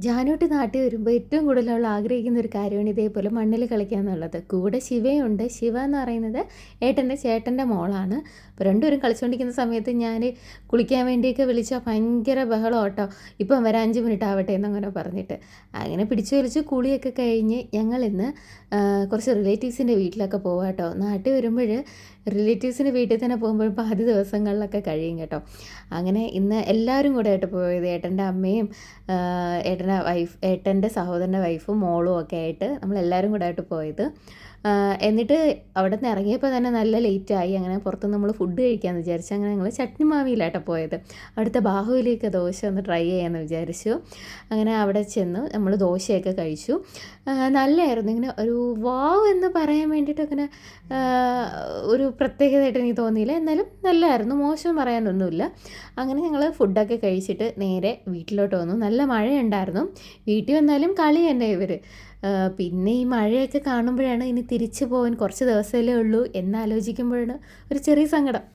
ജാനുട്ടി നാട്ടിൽ വരുമ്പോൾ ഏറ്റവും കൂടുതൽ അവൾ ആഗ്രഹിക്കുന്ന ഒരു കാര്യമാണ് ഇതേപോലെ മണ്ണിൽ കളിക്കുക എന്നുള്ളത്. കൂടെ ശിവയുണ്ട്. ശിവ എന്ന് പറയുന്നത് ഏട്ടൻ്റെ ചേട്ടൻ്റെ മോളാണ്. അപ്പോൾ രണ്ടുപേരും കളിച്ചുകൊണ്ടിരിക്കുന്ന സമയത്ത് ഞാൻ കുളിക്കാൻ വേണ്ടിയൊക്കെ വിളിച്ചാൽ ഭയങ്കര ബഹളം കേട്ടോ. ഇപ്പം വരാം 5 മിനിറ്റ് ആവട്ടെ എന്നങ്ങനെ പറഞ്ഞിട്ട് അങ്ങനെ പിടിച്ചു വലിച്ച് കുളിയൊക്കെ കഴിഞ്ഞ് ഞങ്ങളിന്ന് കുറച്ച് റിലേറ്റീവ്സിൻ്റെ വീട്ടിലൊക്കെ പോവാം കേട്ടോ. നാട്ടിൽ വരുമ്പോൾ റിലേറ്റീവ്സിൻ്റെ വീട്ടിൽ തന്നെ പോകുമ്പോൾ ആദ്യ ദിവസങ്ങളിലൊക്കെ കഴിയും കേട്ടോ. അങ്ങനെ ഇന്ന് എല്ലാവരും കൂടെ ആയിട്ട് പോയത് ഏട്ടൻ്റെ അമ്മയും ഏട്ടൻ്റെ സഹോദരൻ്റെ വൈഫും മോളും ഒക്കെ ആയിട്ട് നമ്മളെല്ലാവരും കൂടെ ആയിട്ട് പോയത്. എന്നിട്ട് അവിടെ നിന്ന് ഇറങ്ങിയപ്പോൾ തന്നെ നല്ല ലേറ്റായി. അങ്ങനെ പുറത്തുനിന്ന് നമ്മൾ ഫുഡ് കഴിക്കാമെന്ന് വിചാരിച്ചു. അങ്ങനെ ഞങ്ങൾ ചട്നി മാവിയിലാട്ടോ പോയത്. അവിടുത്തെ ബാഹുവിലേക്ക് ദോശ ഒന്ന് ട്രൈ ചെയ്യാമെന്ന് വിചാരിച്ചു. അങ്ങനെ അവിടെ ചെന്ന് നമ്മൾ ദോശയൊക്കെ കഴിച്ചു. നല്ലതായിരുന്നു. ഇങ്ങനെ ഒരു വാവ് എന്ന് പറയാൻ വേണ്ടിയിട്ട് അങ്ങനെ ഒരു പ്രത്യേകതയായിട്ട് എനിക്ക് തോന്നിയില്ല. എന്നാലും നല്ലതായിരുന്നു, മോശം പറയാനൊന്നുമില്ല. അങ്ങനെ ഞങ്ങൾ ഫുഡൊക്കെ കഴിച്ചിട്ട് നേരെ വീട്ടിലോട്ട് വന്നു. നല്ല മഴയുണ്ടായിരുന്നു. വീട്ടിൽ വന്നാലും കളി തന്നെ ഇവർ. പിന്നെ ഈ മഴയൊക്കെ കാണുമ്പോഴാണ് ഇനി തിരിച്ചു പോകാൻ കുറച്ച് ദിവസമല്ലേ ഉള്ളൂ എന്നാലോചിക്കുമ്പോഴാണ് ഒരു ചെറിയ സങ്കടം.